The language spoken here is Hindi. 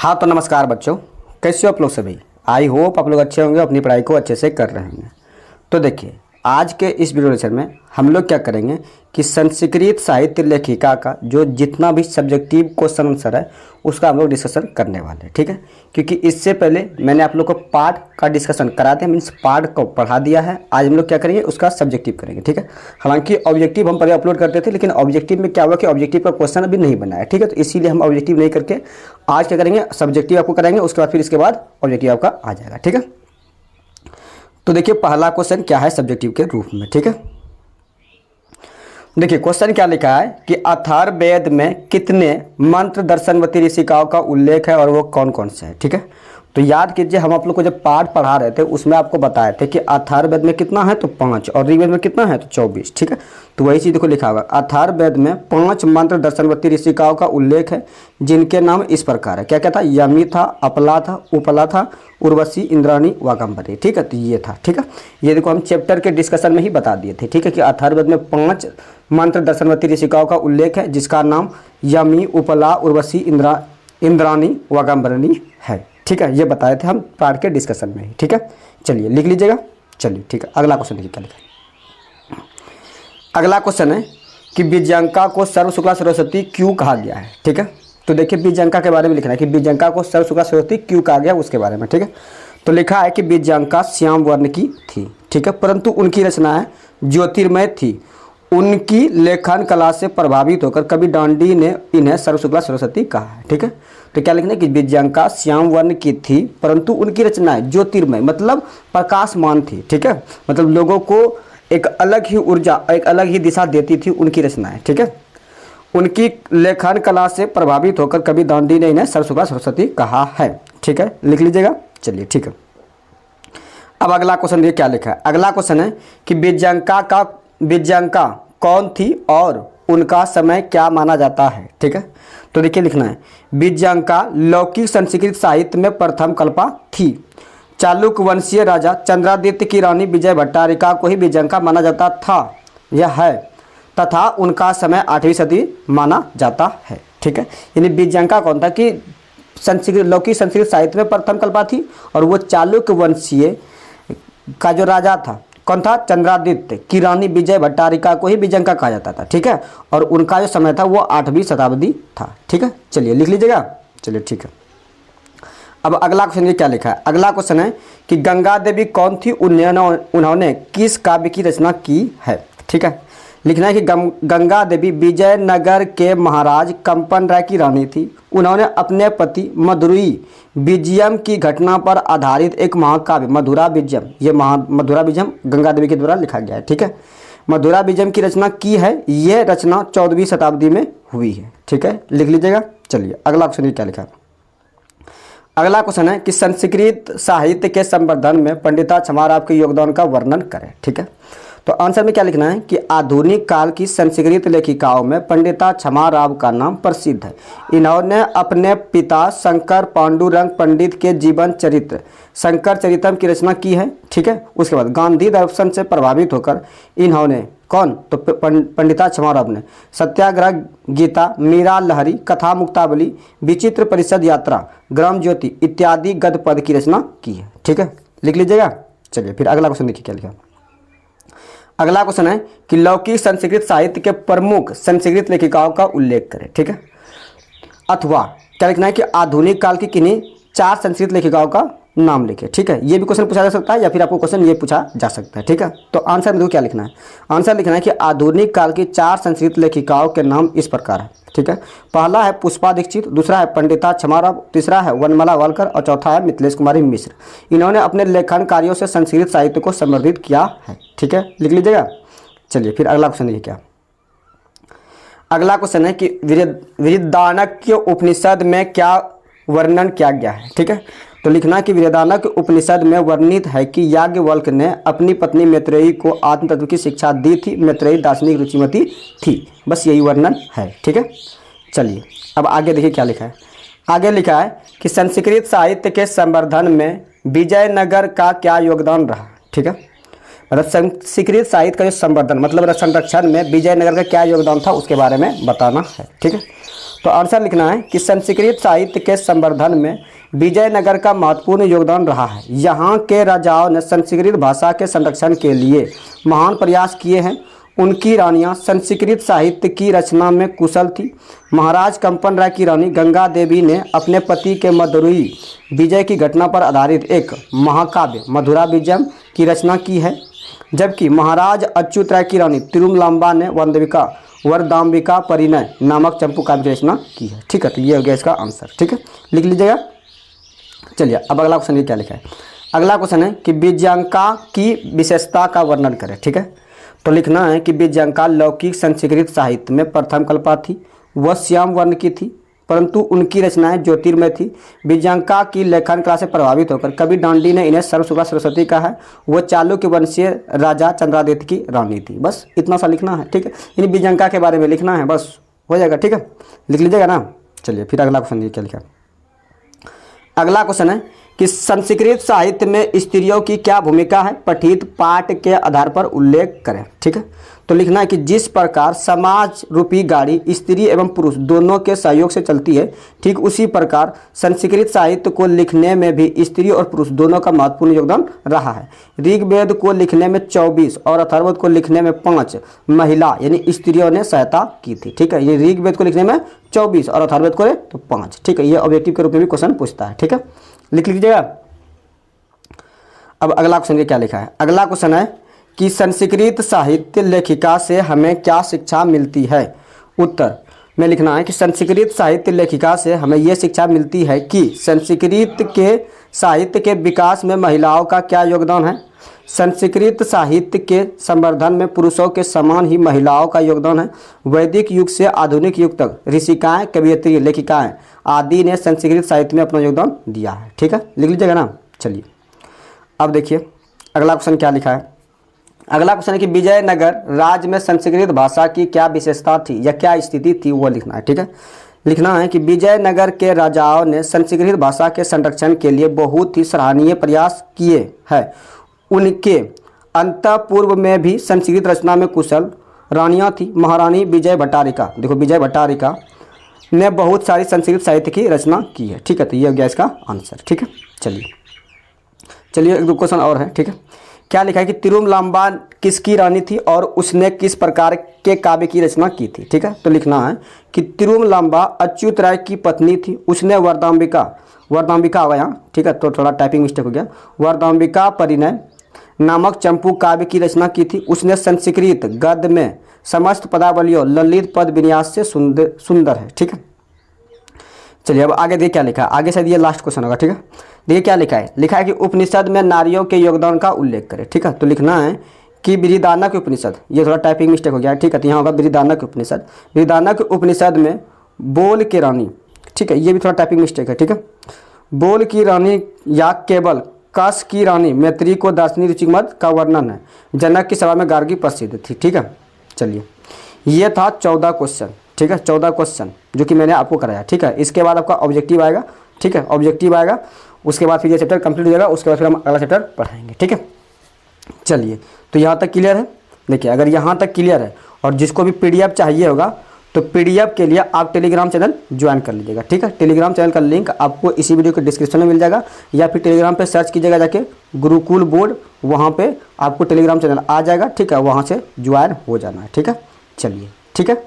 हाँ तो नमस्कार बच्चों, कैसे हो आप लोग सभी। आई होप आप लोग अच्छे होंगे, अपनी पढ़ाई को अच्छे से कर रहे होंगे। तो देखिए, आज के इस वीडियो लेक्चर में हम लोग क्या करेंगे कि संस्कृत साहित्य लेखिका का जो जितना भी सब्जेक्टिव क्वेश्चन आंसर है उसका हम लोग डिस्कशन करने वाले हैं, ठीक है। क्योंकि इससे पहले मैंने आप लोग को पार्ट का डिस्कशन करा दिया, मीन्स पार्ट को पढ़ा दिया है। आज हम लोग क्या करेंगे, उसका सब्जेक्टिव करेंगे, ठीक है। हालांकि ऑब्जेक्टिव हम पहले अपलोड करते थे, लेकिन ऑब्जेक्टिव में क्या हुआ कि ऑब्जेक्टिव का क्वेश्चन अभी नहीं बना है, ठीक है। तो इसीलिए हम ऑब्जेक्टिव नहीं करके आज क्या करेंगे, सब्जेक्टिव आपको कराएंगे, उसके बाद फिर इसके बाद ऑब्जेक्टिव आपका आ जाएगा, ठीक है। तो देखिए पहला क्वेश्चन क्या है सब्जेक्टिव के रूप में, ठीक है। देखिए क्वेश्चन क्या लिखा है कि अथर्ववेद में कितने मंत्र दर्शनवती ऋषिकाओं का उल्लेख है और वो कौन कौन से हैं, ठीक है। तो याद कीजिए, हम आप लोग को जब पाठ पढ़ा रहे थे उसमें आपको बताए थे कि अथर्ववेद में कितना है तो 5 और ऋग्वेद में कितना है तो 24, ठीक है। तो वही चीज़ देखो लिखा हुआ, अथर्ववेद में 5 मंत्र दर्शनवती ऋषिकाओं का उल्लेख है जिनके नाम इस प्रकार है। क्या क्या था, यमी था, अपला था, उपला था, उर्वशी, इंद्राणी, वागंबरी, ठीक है। तो ये था, ठीक है। ये देखो हम चैप्टर के डिस्कशन में ही बता दिए थे, ठीक है, कि अथर्ववेद में 5 मंत्र दर्शनवती ऋषिकाओं का उल्लेख है जिसका नाम यमी, उपला, उर्वशी, इंद्राणी, वागंबरी है, ठीक है। ये बताए थे हम पाठ के डिस्कशन में ही, ठीक है। चलिए लिख लीजिएगा। चलिए ठीक है, अगला क्वेश्चन देखिए क्या लिखा है। अगला क्वेश्चन है कि बीजांका को सर्व शुक्ला सरस्वती क्यों कहा गया है, ठीक है। तो देखिए बीजांका के बारे में लिखना है कि बीजांका को सर्व शुक्ला सरस्वती क्यों कहा गया, उसके बारे में, ठीक है। तो लिखा है कि बीजांका श्याम वर्ण की थी, ठीक है, परंतु उनकी रचना है ज्योतिर्मय थी। उनकी लेखन कला से प्रभावित होकर कवि डांडी ने इन्हें सर्व शुक्ला सरस्वती कहा है, ठीक है। तो क्या लिखना है कि बीजांका श्याम वर्ण की थी परंतु उनकी रचनाएं ज्योतिर्मय मतलब प्रकाशमान थी, ठीक है। मतलब लोगों को एक अलग ही ऊर्जा, एक अलग ही दिशा देती थी उनकी रचनाएं, ठीक है। उनकी लेखन कला से प्रभावित होकर कवि दांडी ने इन्हें सर्व शुक्ला सरस्वती कहा है, ठीक है, लिख लीजिएगा। चलिए ठीक है, अब अगला क्वेश्चन देखिए क्या लिखा है। अगला क्वेश्चन है कि बीजांका कौन थी और उनका समय क्या माना जाता है, ठीक है। तो देखिए लिखना है, बीजांका लौकिक संस्कृत साहित्य में प्रथम कल्पा थी। चालुक्य वंशीय राजा चंद्रादित्य की रानी विजय भट्टारिका को ही बीजांका माना जाता था, यह है, तथा उनका समय 8वीं सदी माना जाता है, ठीक है। यानी बीजांका कौन था कि संस्कृत लौकिक संस्कृत साहित्य में प्रथम कल्पा थी और वो चालुक्य वंशीय का जो राजा था कौन था, चंद्रादित्य की रानी विजय भट्टारिका को ही बीजांका कहा जाता था, ठीक है। और उनका जो समय था वो 8वीं शताब्दी था, ठीक है। चलिए लिख लीजिएगा। चलिए ठीक है, अब अगला क्वेश्चन क्या लिखा है। अगला क्वेश्चन है कि गंगा देवी कौन थी, उन्होंने किस काव्य की रचना की है, ठीक है। लिखना है कि गंगा देवी विजयनगर के महाराज कंपन राय की रानी थी। उन्होंने अपने पति मधुरी विजयम की घटना पर आधारित एक महाकाव्य मधुरा विजयम, ये मधुरा विजयम गंगा देवी के द्वारा लिखा गया है, ठीक है। मधुरा विजयम की रचना की है, ये रचना 14वीं शताब्दी में हुई है, ठीक है, लिख लीजिएगा। चलिए अगला क्वेश्चन क्या लिखा है। अगला क्वेश्चन है कि संस्कृत साहित्य के संवर्धन में पंडिता क्षमाराव के योगदान का वर्णन करें, ठीक है। तो आंसर में क्या लिखना है कि आधुनिक काल की संस्कृत लेखिकाओं में पंडिता क्षमाराव का नाम प्रसिद्ध है। इन्होंने अपने पिता शंकर पांडुरंग पंडित के जीवन चरित्र शंकर चरितम की रचना की है, ठीक है। उसके बाद गांधी दर्शन से प्रभावित होकर इन्होंने कौन, तो पंडिता क्षमाराव ने सत्याग्रह गीता, मीरा लहरी, कथा मुक्तावली, विचित्र परिषद यात्रा, ग्राम ज्योति इत्यादि गद्य पद की रचना की है, ठीक है, लिख लीजिएगा। चलिए फिर अगला क्वेश्चन देखिए क्या लिखा। अगला क्वेश्चन है कि लौकिक संस्कृत साहित्य के प्रमुख संस्कृत लेखिकाओं का उल्लेख करें, ठीक है। अथवा क्या लिखना है कि आधुनिक काल की किन्हीं 4 संस्कृत लेखिकाओं का नाम लिखे, ठीक है। ये भी क्वेश्चन पूछा जा सकता है या फिर आपको क्वेश्चन ये पूछा जा सकता है, ठीक है। तो आंसर में देखो क्या लिखना है। आंसर लिखना है कि आधुनिक काल की 4 संस्कृत लेखिकाओं के नाम इस प्रकार है, ठीक है। पहला है पुष्पा दीक्षित, दूसरा है पंडिता क्षमाराव, तीसरा है वनमाला वालकर और चौथा है मिथिलेश कुमारी मिश्र। इन्होंने अपने लेखन कार्यों से संस्कृत साहित्य को संवर्धित किया है, ठीक है, लिख लीजिएगा। चलिए फिर अगला क्वेश्चन देखिए क्या। अगला क्वेश्चन है कि बृहदारण्यक उपनिषद में क्या वर्णन किया गया है, ठीक है। तो लिखना कि बृहदारण्यक उपनिषद में वर्णित है कि याज्ञवल्क्य ने अपनी पत्नी मैत्रेयी को आत्म तत्व की शिक्षा दी थी। मैत्रेयी दार्शनिक रुचिमती थी, बस यही वर्णन है, ठीक है। चलिए अब आगे देखिए क्या लिखा है। आगे लिखा है कि संस्कृत साहित्य के संवर्धन में विजयनगर का क्या योगदान रहा, ठीक है। मतलब संस्कृत साहित्य का जो संवर्धन मतलब संरक्षण में विजयनगर का क्या योगदान था उसके बारे में बताना है, ठीक है। तो आंसर लिखना है कि संस्कृत साहित्य के संवर्धन में विजयनगर का महत्वपूर्ण योगदान रहा है। यहाँ के राजाओं ने संस्कृत भाषा के संरक्षण के लिए महान प्रयास किए हैं। उनकी रानियां संस्कृत साहित्य की रचना में कुशल थी। महाराज कंपन राय की रानी गंगा देवी ने अपने पति के मदुरई विजय की घटना पर आधारित एक महाकाव्य मधुरा विजयम की रचना की है, जबकि महाराज अच्युत राय की रानी तिरुमलांबा ने वरदाम्बिका परिणय नामक चंपू काव्य की रचना की है। ठीक है, तो ये हो गया इसका आंसर। ठीक है, लिख लीजिएगा। चलिए अब अगला क्वेश्चन ये क्या लिखा है। अगला क्वेश्चन है कि विजयांका की विशेषता का वर्णन करें। ठीक है, तो लिखना है कि विजयांका लौकिक संस्कृत साहित्य में प्रथम कल्पा थी। वह श्याम वर्ण की थी, परंतु उनकी रचनाएं ज्योतिर्मय थी। विजयांका की लेखन कला से प्रभावित होकर कवि दांडी ने इन्हें सर्वसुभा सरस्वती कहा है। वह चालुक्य वंशीय राजा चंद्रादित्य की रानी थी। बस इतना सा लिखना है। ठीक है, यानी विजयांका के बारे में लिखना है, बस हो जाएगा। ठीक है, लिख लीजिएगा ना। चलिए फिर अगला क्वेश्चन क्या लिखा। अगला क्वेश्चन है कि संस्कृत साहित्य में स्त्रियों की क्या भूमिका है, पठित पाठ के आधार पर उल्लेख करें। ठीक है, तो लिखना है कि जिस प्रकार समाज रूपी गाड़ी स्त्री एवं पुरुष दोनों के सहयोग से चलती है, ठीक उसी प्रकार संस्कृत साहित्य को लिखने में भी स्त्री और पुरुष दोनों का महत्वपूर्ण योगदान रहा है। ऋग्वेद को लिखने में 24 और अथर्ववेद को लिखने में 5 महिला यानी स्त्रियों ने सहायता की थी। ठीक है, ये ऋग्वेद को लिखने में 24 और अथर्ववेद को तो 5। ठीक है, ये ऑब्जेक्टिव के रूप में भी क्वेश्चन पूछता है। ठीक है, लिख लीजिएगा। अब अगला क्वेश्चन क्या लिखा है। अगला क्वेश्चन है कि संस्कृत साहित्य लेखिका से हमें क्या शिक्षा मिलती है। उत्तर में लिखना है कि संस्कृत साहित्य लेखिका से हमें यह शिक्षा मिलती है कि संस्कृत के साहित्य के विकास में महिलाओं का क्या योगदान है। संस्कृत साहित्य के संवर्धन में पुरुषों के समान ही महिलाओं का योगदान है। वैदिक युग से आधुनिक युग तक ऋषिकाएं, कवयित्री, लेखिकाएं आदि ने संस्कृत साहित्य में अपना योगदान दिया है। ठीक है, लिख लीजिएगा ना। चलिए अब देखिए अगला क्वेश्चन क्या लिखा है। अगला क्वेश्चन है कि विजयनगर राज्य में संस्कृत भाषा की क्या विशेषता थी या क्या स्थिति थी, वो लिखना है। ठीक है, लिखना है कि विजयनगर के राजाओं ने संस्कृत भाषा के संरक्षण के लिए बहुत ही सराहनीय प्रयास किए हैं। उनके अंतःपूर्व में भी संस्कृत रचना में कुशल रानियां थी। महारानी विजय भट्टारिका, देखो विजय भट्टारिका ने बहुत सारी संस्कृत साहित्य की रचना की है। ठीक है, तो ये हो गया इसका आंसर। ठीक है, चलिए एक दो क्वेश्चन और है। ठीक है, क्या लिखा है कि तिरुमलांबा किसकी रानी थी और उसने किस प्रकार के काव्य की रचना की थी। ठीक है, तो लिखना है कि तिरुमलांबा अच्युत राय की पत्नी थी। उसने वरदाम्बिका आ गया। ठीक है, तो थोड़ा टाइपिंग मिस्टेक हो गया। वरदाम्बिका परिणय नामक चंपू काव्य की रचना की थी। उसने संस्कृत गद्य में समस्त पदावलियों ललित पद विन्यास से सुंदर है। ठीक है, चलिए अब आगे देखिए क्या लिखा है। आगे शायद ये लास्ट क्वेश्चन होगा। ठीक है, देखिए क्या लिखा है। लिखा है कि उपनिषद में नारियों के योगदान का उल्लेख करें। ठीक है, तो लिखना है कि बृहदारण्यक उपनिषद, ये थोड़ा टाइपिंग मिस्टेक हो गया है। ठीक है, तो यहाँ होगा बृहदारण्यक उपनिषद। बृहदारण्यक उपनिषद में बोल की रानी, ठीक है, ये भी थोड़ा टाइपिंग मिस्टेक है। ठीक है, बोल की रानी या केवल कस की रानी मैत्री को दार्शनिक रुचिमत का वर्णन है। जनक की सभा में गार्गी प्रसिद्ध थी। ठीक है, चलिए ये था 14 क्वेश्चन। ठीक है, 14 क्वेश्चन जो कि मैंने आपको कराया। ठीक है, इसके बाद आपका ऑब्जेक्टिव आएगा। ठीक है, ऑब्जेक्टिव आएगा, उसके बाद फिर ये चैप्टर कंप्लीट हो जाएगा। उसके बाद फिर हम अगला चैप्टर पढ़ाएंगे। ठीक है, चलिए तो यहाँ तक क्लियर है। देखिए अगर यहाँ तक क्लियर है और जिसको भी पीडीएफ चाहिए होगा तो पीडीएफ के लिए आप टेलीग्राम चैनल ज्वाइन कर लीजिएगा। ठीक है, टेलीग्राम चैनल का लिंक आपको इसी वीडियो के डिस्क्रिप्शन में मिल जाएगा, या फिर टेलीग्राम पे सर्च कीजिएगा जाके गुरुकुल बोर्ड, वहाँ पे आपको टेलीग्राम चैनल आ जाएगा। ठीक है, वहाँ से ज्वाइन हो जाना है। ठीक है, चलिए ठीक है।